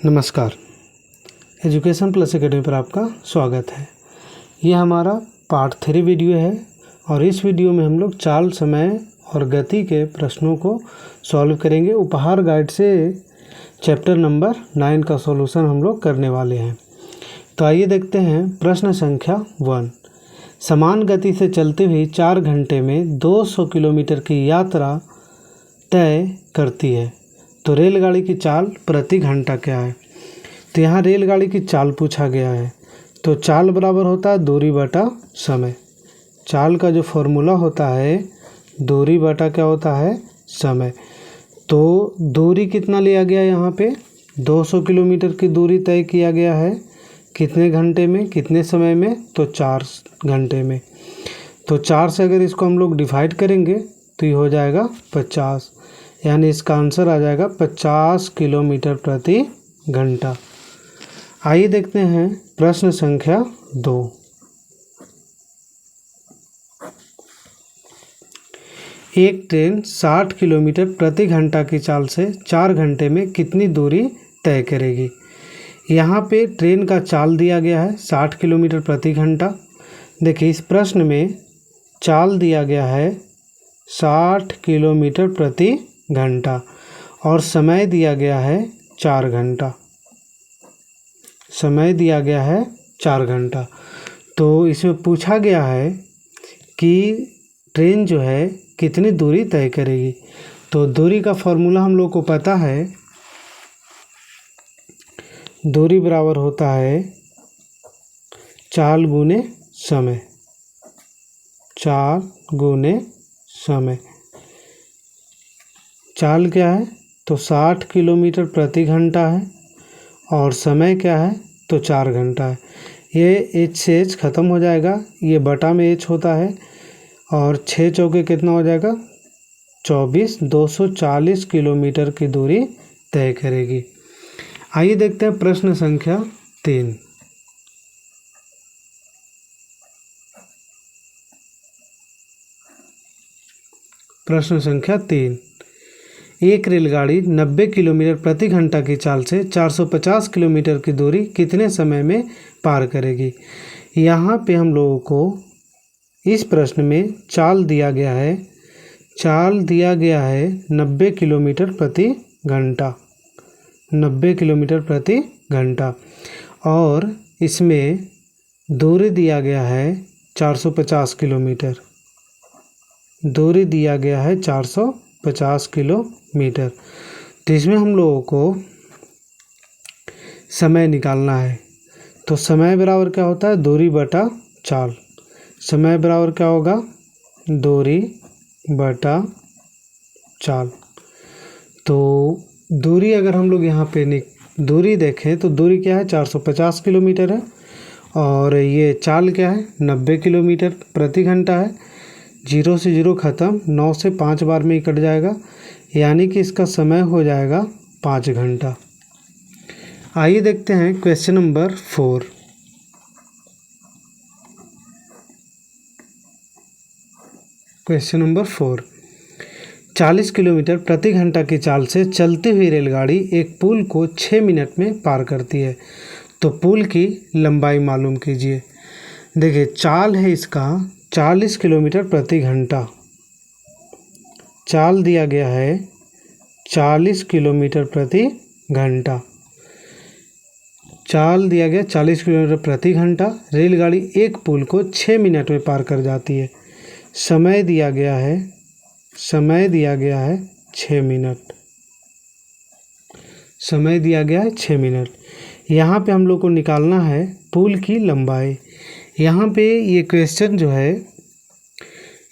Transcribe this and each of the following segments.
नमस्कार, education plus academy पर आपका स्वागत है। ये हमारा पार्ट 3 वीडियो है और इस वीडियो में हम लोग चाल, समय और गति के प्रश्नों को सॉल्व करेंगे। उपहार गाइड से चैप्टर नंबर 9 का सॉल्यूशन हम लोग करने वाले हैं। तो आइए देखते हैं प्रश्न संख्या 1। समान गति से चलते हुए 4 घंटे में 200 किलोमीटर की यात्रा तय करती है, तो रेलगाड़ी की चाल प्रति घंटा क्या है। तो यहाँ रेलगाड़ी की चाल पूछा गया है, तो चाल बराबर होता है दूरी बटा समय। चाल का जो फॉर्मूला होता है दूरी बटा क्या होता है, समय। तो दूरी कितना लिया गया यहाँ पे 200 किलोमीटर की दूरी तय किया गया है। कितने घंटे में, कितने समय में, तो 4 घंटे में। तो 4 से अगर इसको हम लोग डिवाइड करेंगे तो ये हो जाएगा 50, यानी इसका आंसर आ जाएगा 50 किलोमीटर प्रति घंटा। आइए देखते हैं प्रश्न संख्या 2। एक ट्रेन 60 किलोमीटर प्रति घंटा की चाल से 4 घंटे में कितनी दूरी तय करेगी। यहाँ पे ट्रेन का चाल दिया गया है 60 किलोमीटर प्रति घंटा। देखिए इस प्रश्न में चाल दिया गया है 60 किलोमीटर प्रति घंटा और समय दिया गया है 4 घंटा। समय दिया गया है 4 घंटा। तो इसमें पूछा गया है कि ट्रेन जो है कितनी दूरी तय करेगी। तो दूरी का फॉर्मूला हम लोग को पता है, दूरी बराबर होता है चाल गुने समय। चाल गुने समय। चाल क्या है तो 60 किलोमीटर प्रति घंटा है और समय क्या है तो 4 घंटा है। ये एच से एच ख़त्म हो जाएगा, ये बटा में एच होता है और 6 चौके कितना हो जाएगा 24। 240 किलोमीटर की दूरी तय करेगी। आइए देखते हैं प्रश्न संख्या 3। प्रश्न संख्या 3। एक रेलगाड़ी 90 किलोमीटर प्रति घंटा की चाल से 450 किलोमीटर की दूरी कितने समय में पार करेगी। यहाँ पे हम लोगों को इस प्रश्न में चाल दिया गया है। चाल दिया गया है 90 किलोमीटर प्रति घंटा। 90 किलोमीटर प्रति घंटा और इसमें दूरी दिया गया है 450 किलोमीटर। दूरी दिया गया है 450 किलोमीटर। तो इसमें हम लोगों को समय निकालना है। तो समय बराबर क्या होता है दूरी बटा चाल। समय बराबर क्या होगा दूरी बटा चाल। तो दूरी अगर हम लोग यहाँ पे दूरी देखें तो दूरी क्या है 450 किलोमीटर है और ये चाल क्या है 90 किलोमीटर प्रति घंटा है। 0 से 0 ख़त्म, 9 से 5 बार में ही कट जाएगा, यानी कि इसका समय हो जाएगा 5 घंटा। आइए देखते हैं question number 4। Question number 4। 40 kilometre प्रति घंटा की चाल से चलती हुई रेलगाड़ी एक पुल को 6 मिनट में पार करती है, तो पुल की लंबाई मालूम कीजिए। देखिए चाल है इसका 40 किलोमीटर प्रति घंटा। चाल दिया गया है 40 किलोमीटर प्रति घंटा। चाल दिया गया 40 किलोमीटर प्रति घंटा। रेलगाड़ी एक पुल को 6 मिनट में पार कर जाती है। समय दिया गया है 6 मिनट। समय दिया गया है 6 मिनट। यहाँ पे हम लोग को निकालना है पुल की लंबाई। यहाँ पे ये क्वेश्चन जो है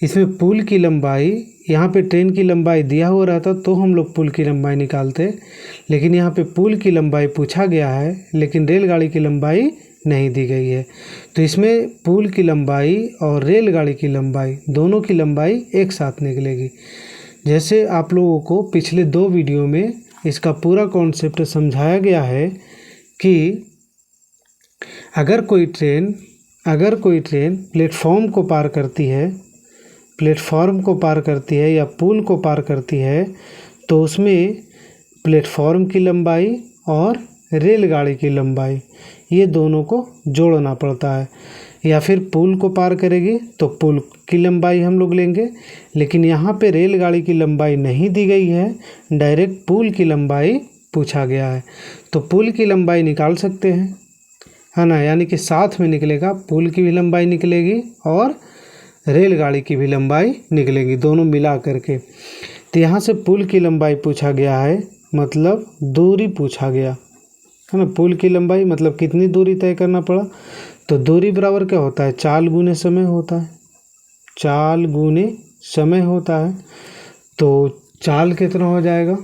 इसमें पुल की लंबाई, यहाँ पे ट्रेन की लंबाई दिया हुआ रहता तो हम लोग पुल की लंबाई निकालते, लेकिन यहाँ पे पुल की लंबाई पूछा गया है लेकिन रेलगाड़ी की लंबाई नहीं दी गई है। तो इसमें पुल की लंबाई और रेलगाड़ी की लंबाई दोनों की लंबाई एक साथ निकलेगी। जैसे आप लोगों को पिछले 2 वीडियो में इसका पूरा कॉन्सेप्ट समझाया गया है कि अगर कोई ट्रेन प्लेटफॉर्म को पार करती है या पुल को पार करती है तो उसमें प्लेटफॉर्म की लंबाई और रेलगाड़ी की लंबाई, ये दोनों को जोड़ना पड़ता है। या फिर पुल को पार करेगी तो पुल की लंबाई हम लोग लेंगे, लेकिन यहाँ पे रेलगाड़ी की लंबाई नहीं दी गई है, डायरेक्ट पुल की लंबाई पूछा गया है। तो पुल की लंबाई निकाल सकते हैं, है ना, यानी कि साथ में निकलेगा, पुल की भी लंबाई निकलेगी और रेलगाड़ी की भी लंबाई निकलेगी, दोनों मिला करके। तो यहाँ से पुल की लंबाई पूछा गया है, मतलब दूरी पूछा गया है ना। पुल की लंबाई मतलब कितनी दूरी तय करना पड़ा, तो दूरी बराबर क्या होता है, चाल गुने समय होता है, चाल गुने समय होता है। तो चाल कितना हो जाएगा,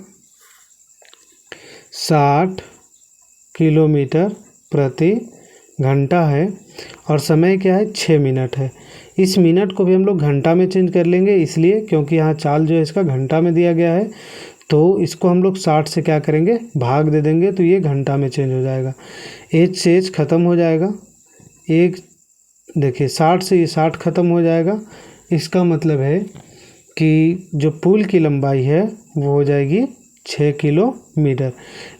60 किलोमीटर प्रति घंटा है, और समय क्या है, 6 मिनट है। इस मिनट को भी हम लोग घंटा में चेंज कर लेंगे, इसलिए क्योंकि यहाँ चाल जो है इसका घंटा में दिया गया है, तो इसको हम लोग 60 से क्या करेंगे, भाग दे देंगे, तो ये घंटा में चेंज हो जाएगा। एच से एच ख़त्म हो जाएगा, एक देखिए 60 से ये 60 ख़त्म हो जाएगा। इसका मतलब है कि जो पुल की लंबाई है वो हो जाएगी 6 किलोमीटर,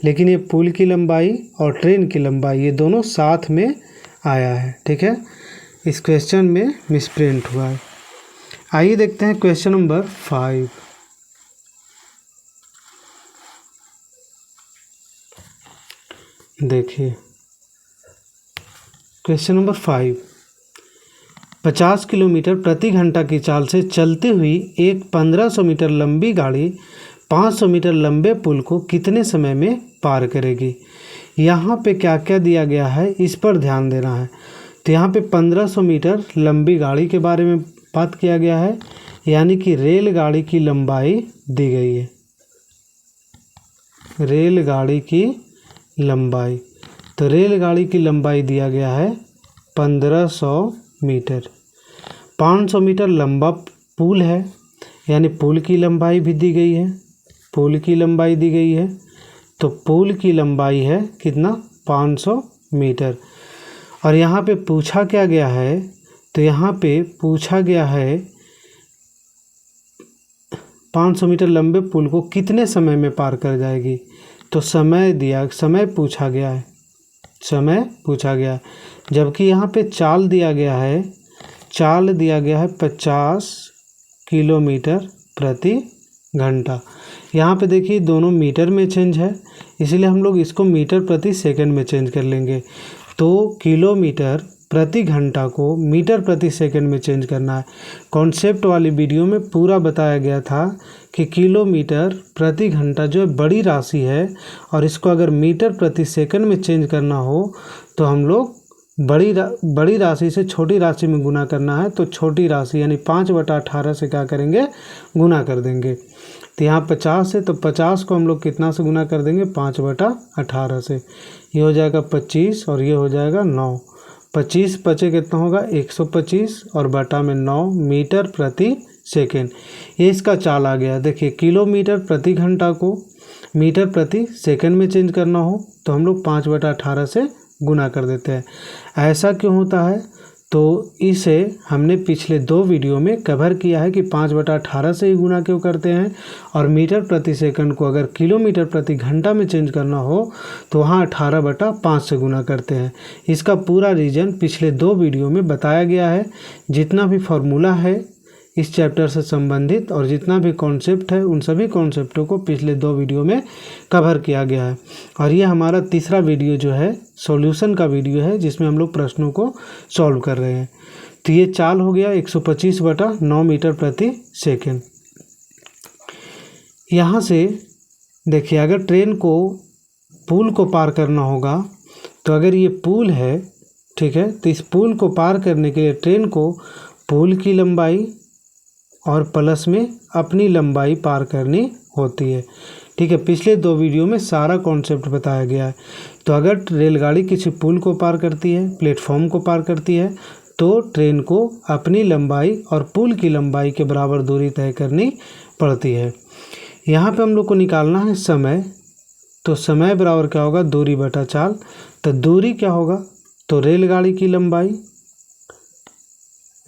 लेकिन ये पुल की लंबाई और ट्रेन की लंबाई ये दोनों साथ में आया है, ठीक है। इस क्वेश्चन में मिसप्रिंट हुआ है। आइए देखते हैं क्वेश्चन नंबर 5। देखिए क्वेश्चन नंबर 5, 50 किलोमीटर प्रति घंटा की चाल से चलती हुई एक 1500 मीटर लंबी गाड़ी 500 मीटर लंबे पुल को कितने समय में पार करेगी। यहाँ पे क्या क्या दिया गया है इस पर ध्यान देना है। तो यहाँ पे 1500 मीटर लंबी गाड़ी के बारे में बात किया गया है, यानी कि रेलगाड़ी की लंबाई दी गई है, रेलगाड़ी की लंबाई। तो रेलगाड़ी की लंबाई दिया गया है 1500 मीटर। 500 मीटर लंबा पुल है, यानी पुल की लंबाई भी दी गई है, पुल की लंबाई दी गई है। तो पुल की लंबाई है कितना, 500 मीटर। और यहाँ पे पूछा क्या गया है, तो यहाँ पे पूछा गया है 500 मीटर लंबे पुल को कितने समय में पार कर जाएगी। तो समय पूछा गया है, समय पूछा गया है, जबकि यहाँ पे चाल दिया गया है, चाल दिया गया है 50 किलोमीटर प्रति घंटा। यहाँ पे देखिए दोनों मीटर में चेंज है, इसलिए हम लोग इसको मीटर प्रति सेकंड में चेंज कर लेंगे। तो किलोमीटर प्रति घंटा को मीटर प्रति सेकंड में चेंज करना है। कॉन्सेप्ट वाली वीडियो में पूरा बताया गया था कि किलोमीटर प्रति घंटा जो है बड़ी राशि है, और इसको अगर मीटर प्रति सेकंड में चेंज करना हो तो हम लोग बड़ी राशि से छोटी राशि में गुना करना है। तो छोटी राशि यानी 5/18 से क्या करेंगे, गुना कर देंगे। तो यहाँ 50 है, तो 50 को हम लोग कितना से गुना कर देंगे, 5/18 से। ये हो जाएगा 25 और ये हो जाएगा 9। 25 पचे कितना होगा, 125 और बटा में 9 मीटर प्रति सेकेंड। ये इसका चाल आ गया। देखिए किलोमीटर प्रति घंटा को मीटर प्रति सेकंड में चेंज करना हो तो हम लोग 5/18 से गुना कर देते हैं। ऐसा क्यों होता है, तो इसे हमने पिछले 2 वीडियो में कवर किया है कि 5/18 से ही गुना क्यों करते हैं, और मीटर प्रति सेकंड को अगर किलोमीटर प्रति घंटा में चेंज करना हो तो वहाँ 18/5 से गुना करते हैं। इसका पूरा रीज़न पिछले 2 वीडियो में बताया गया है। जितना भी फॉर्मूला है इस चैप्टर से संबंधित और जितना भी कॉन्सेप्ट है उन सभी कॉन्सेप्टों को पिछले 2 वीडियो में कवर किया गया है। और ये हमारा तीसरा वीडियो जो है सॉल्यूशन का वीडियो है, जिसमें हम लोग प्रश्नों को सॉल्व कर रहे हैं। तो ये चाल हो गया 125/9 मीटर प्रति सेकेंड। यहाँ से देखिए अगर ट्रेन को पुल को पार करना होगा, तो अगर ये पुल है, ठीक है, तो इस पुल को पार करने के लिए ट्रेन को पुल की लंबाई और प्लस में अपनी लंबाई पार करनी होती है, ठीक है। पिछले 2 वीडियो में सारा कॉन्सेप्ट बताया गया है। तो अगर रेलगाड़ी किसी पुल को पार करती है, प्लेटफॉर्म को पार करती है, तो ट्रेन को अपनी लंबाई और पुल की लंबाई के बराबर दूरी तय करनी पड़ती है। यहाँ पे हम लोग को निकालना है समय। तो समय बराबर क्या होगा, दूरी बटा चाल। तो दूरी क्या होगा, तो रेलगाड़ी की लंबाई,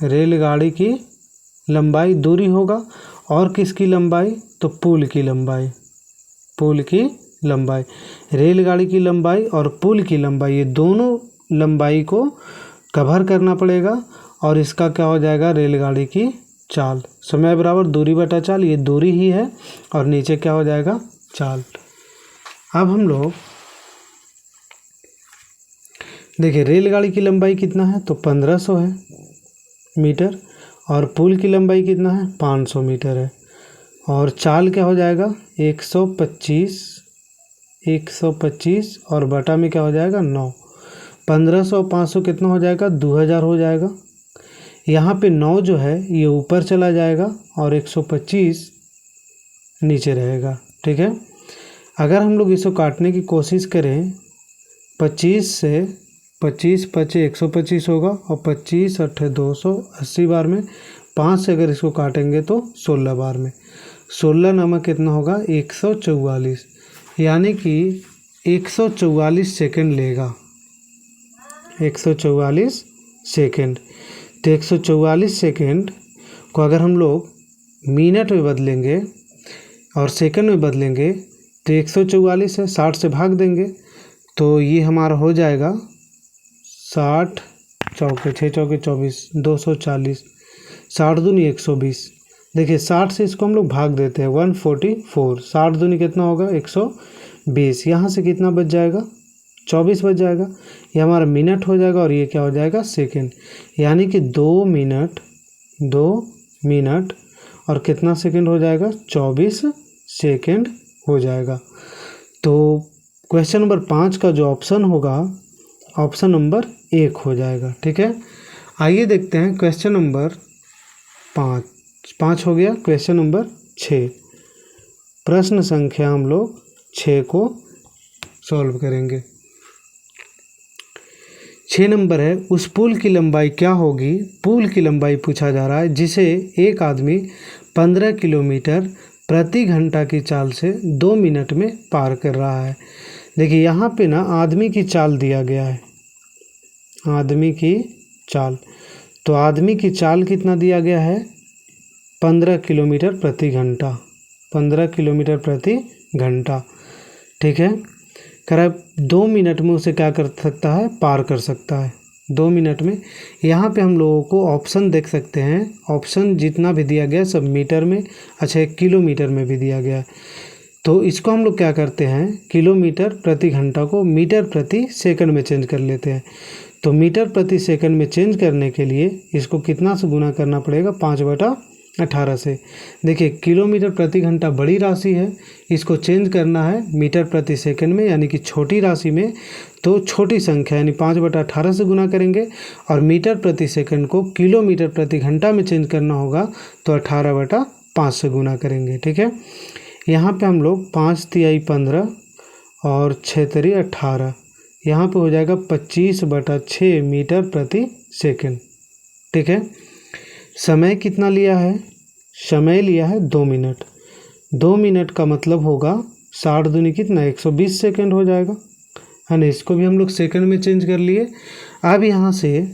रेलगाड़ी की लंबाई दूरी होगा, और किसकी लंबाई, तो पुल की लंबाई, पुल की लंबाई, रेलगाड़ी की लंबाई और पुल की लंबाई, ये दोनों लंबाई को कवर करना पड़ेगा और इसका क्या हो जाएगा, रेलगाड़ी की चाल। समय बराबर दूरी बटा चाल, ये दूरी ही है और नीचे क्या हो जाएगा, चाल। अब हम लोग देखिए रेलगाड़ी की लंबाई कितना है, तो 1500 है मीटर और पुल की लंबाई कितना है, 500 मीटर है और चाल क्या हो जाएगा, 125 और बटा में क्या हो जाएगा, 9। 1500 और 500 कितना हो जाएगा, 2000 हो जाएगा। यहाँ पे 9 जो है ये ऊपर चला जाएगा और 125 नीचे रहेगा। ठीक है, अगर हम लोग इसको काटने की कोशिश करें, 25 से 25 पचे 125 होगा और 25 अट्ठे 280 बार में, 5 से अगर इसको काटेंगे तो 16 बार में, 16 नमक कितना होगा, 144, यानी कि 144 सेकंड लेगा, 144 सेकंड। तो 144 सेकंड को अगर हम लोग मिनट में बदलेंगे और सेकंड में बदलेंगे तो 144 है, 60 से भाग देंगे तो ये हमारा हो जाएगा 60 चौके 6 चौके 24, 240, 60 दूनी 120। देखिए 60 से इसको हम लोग भाग देते हैं, 144, 60 दूनी कितना होगा, 120। यहाँ से कितना बच जाएगा, 24 बच जाएगा, ये हमारा मिनट हो जाएगा और ये क्या हो जाएगा, सेकंड। यानी कि 2 मिनट और कितना सेकंड हो जाएगा, 24 सेकंड हो जाएगा। तो क्वेश्चन नंबर 5 का जो ऑप्शन होगा, ऑप्शन नंबर 1 हो जाएगा। ठीक है, आइए देखते हैं क्वेश्चन नंबर 5 हो गया। क्वेश्चन नंबर 6, प्रश्न संख्या हम लोग 6 को सॉल्व करेंगे। 6 नंबर है, उस पुल की लंबाई क्या होगी, पुल की लंबाई पूछा जा रहा है जिसे एक आदमी 15 किलोमीटर प्रति घंटा की चाल से 2 मिनट में पार कर रहा है। देखिए यहाँ पे ना आदमी की चाल दिया गया है, आदमी की चाल, तो आदमी की चाल कितना दिया गया है, 15 किलोमीटर प्रति घंटा, 15 किलोमीटर प्रति घंटा। ठीक है, करीब 2 मिनट में उसे क्या कर सकता है, पार कर सकता है 2 मिनट में। यहाँ पे हम लोगों को ऑप्शन देख सकते हैं, ऑप्शन जितना भी दिया गया सब मीटर में, अच्छा किलोमीटर में भी दिया गया है। तो इसको हम लोग क्या करते हैं, किलोमीटर प्रति घंटा को मीटर प्रति सेकंड में चेंज कर लेते हैं। तो मीटर प्रति सेकंड में चेंज करने के लिए इसको कितना से गुना करना पड़ेगा, 5/18 से। देखिए किलोमीटर प्रति घंटा बड़ी राशि है, इसको चेंज करना है मीटर प्रति सेकंड में, यानी कि छोटी राशि में, तो छोटी संख्या यानी 5/18 से गुना करेंगे और मीटर प्रति सेकंड को किलोमीटर प्रति घंटा में चेंज करना होगा तो 18/5 से गुना करेंगे। ठीक है, यहाँ पे हम लोग 5 तिहाई 15 और 6 तिहाई 18, यहाँ पे हो जाएगा 25/6 मीटर प्रति सेकंड। ठीक है, समय कितना लिया है, समय लिया है 2 मिनट। 2 मिनट का मतलब होगा 60 दूनी कितना, 120 सेकंड हो जाएगा, है ना। इसको भी हम लोग सेकंड में चेंज कर लिए। अब यहाँ से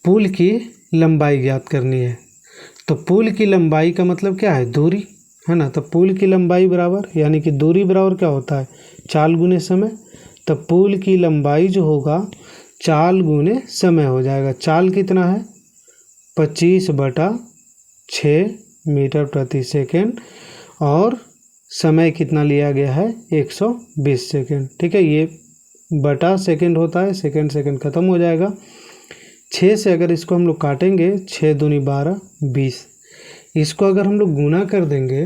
पुल की लंबाई ज्ञात करनी है, तो पुल की लंबाई का मतलब क्या है, दूरी, है ना। तो पुल की लंबाई बराबर, यानी कि दूरी बराबर क्या होता है, चाल गुने समय। तो पुल की लंबाई जो होगा चाल गुने समय हो जाएगा। चाल कितना है, 25/6 मीटर प्रति सेकंड और समय कितना लिया गया है, 120 सेकंड। ठीक है, ये बटा सेकंड होता है, सेकंड खत्म हो जाएगा। 6 से अगर इसको हम लोग काटेंगे, 6 दूनी 12, 20, इसको अगर हम लोग गुना कर देंगे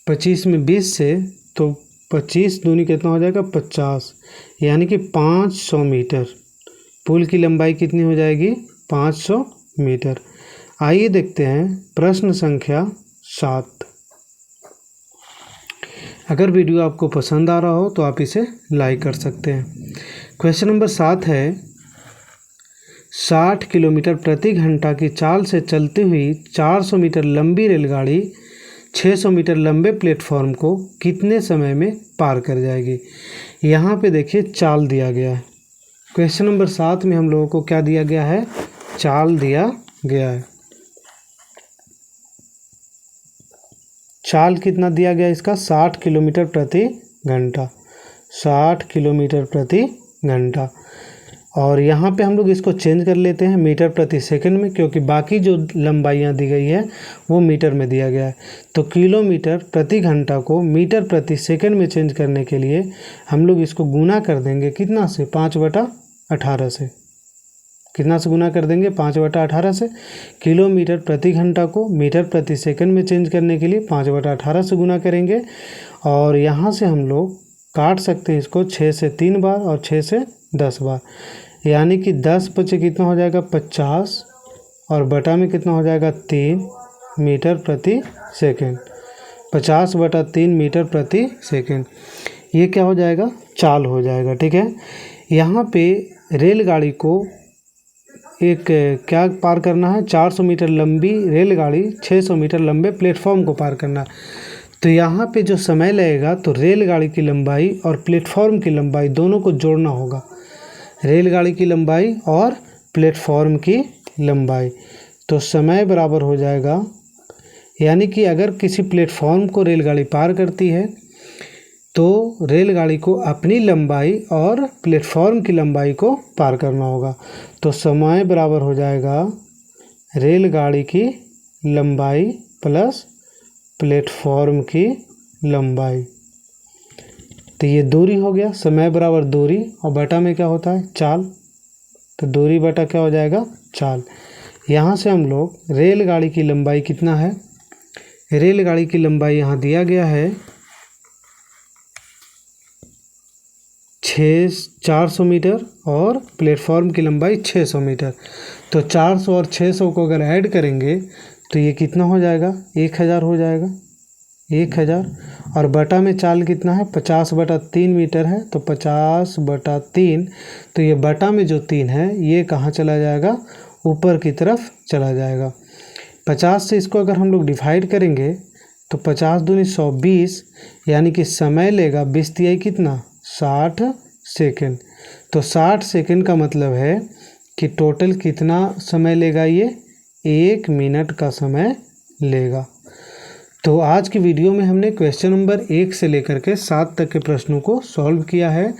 25 में 20 से, तो 25 दूनी कितना हो जाएगा, 50, यानी कि 500 मीटर। पुल की लंबाई कितनी हो जाएगी, 500 मीटर। आइए देखते हैं प्रश्न संख्या 7। अगर वीडियो आपको पसंद आ रहा हो तो आप इसे लाइक कर सकते हैं। क्वेश्चन नंबर 7 है, 60 किलोमीटर प्रति घंटा की चाल से चलती हुई 400 मीटर लंबी रेलगाड़ी 600 मीटर लंबे प्लेटफॉर्म को कितने समय में पार कर जाएगी। यहाँ पे देखिए चाल दिया गया है। क्वेश्चन नंबर 7 में हम लोगों को क्या दिया गया है, चाल दिया गया है। चाल कितना दिया गया इसका 60 किलोमीटर प्रति घंटा, 60 किलोमीटर प्रति घंटा। और यहाँ पे हम लोग इसको चेंज कर लेते हैं मीटर प्रति सेकंड में, क्योंकि बाकी जो लंबाइयाँ दी गई है वो मीटर में दिया गया है। तो किलोमीटर प्रति घंटा को मीटर प्रति सेकंड में चेंज करने के लिए हम लोग इसको गुना कर देंगे कितना से, 5/18 से। कितना से गुना कर देंगे, 5/18 से। किलोमीटर प्रति घंटा को मीटर प्रति सेकंड में चेंज करने के लिए 5/18 से गुना करेंगे। और यहाँ से हम लोग काट सकते हैं इसको 6 से 3 बार और 6 से 10 बार, यानी कि 10 बचे कितना हो जाएगा 50 और बटा में कितना हो जाएगा 3 मीटर प्रति सेकंड, 50/3 मीटर प्रति सेकंड। ये क्या हो जाएगा, चाल हो जाएगा। ठीक है, यहाँ पे रेलगाड़ी को एक क्या पार करना है, 400 मीटर लंबी रेलगाड़ी 600 मीटर लंबे प्लेटफॉर्म को पार करना। तो यहाँ पे जो समय लगेगा तो रेलगाड़ी की लंबाई और प्लेटफॉर्म की लंबाई दोनों को जोड़ना होगा, रेलगाड़ी की लंबाई और प्लेटफॉर्म की लंबाई। तो समय बराबर हो जाएगा, यानी कि अगर किसी प्लेटफॉर्म को रेलगाड़ी पार करती है तो रेलगाड़ी को अपनी लंबाई और प्लेटफॉर्म की लंबाई को पार करना होगा। तो समय बराबर हो जाएगा रेलगाड़ी की लंबाई प्लस प्लेटफॉर्म की लंबाई। तो ये दूरी हो गया, समय बराबर दूरी, और बटा में क्या होता है, चाल। तो दूरी बटा क्या हो जाएगा, चाल। यहाँ से हम लोग रेलगाड़ी की लंबाई कितना है, रेलगाड़ी की लंबाई यहाँ दिया गया है 400 मीटर और प्लेटफॉर्म की लंबाई 600 मीटर। तो 400 और 600 को अगर ऐड करेंगे तो ये कितना हो जाएगा, 1000 हो जाएगा, 1000। और बटा में चाल कितना है, 50/3 मीटर है, तो 50/3। तो ये बटा में जो 3 है ये कहाँ चला जाएगा, ऊपर की तरफ चला जाएगा। 50 से इसको अगर हम लोग डिवाइड करेंगे तो 50 दूनी 120, यानी कि समय लेगा 20 तिहाई कितना, 60 सेकंड। तो 60 सेकंड का मतलब है कि टोटल कितना समय लेगा, ये 1 मिनट का समय लेगा। तो आज की वीडियो में हमने क्वेश्चन नंबर 1 से लेकर के 7 तक के प्रश्नों को सॉल्व किया है।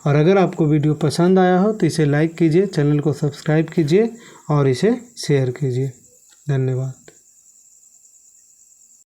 और अगर आपको वीडियो पसंद आया हो तो इसे लाइक कीजिए, चैनल को सब्सक्राइब कीजिए और इसे शेयर कीजिए। धन्यवाद।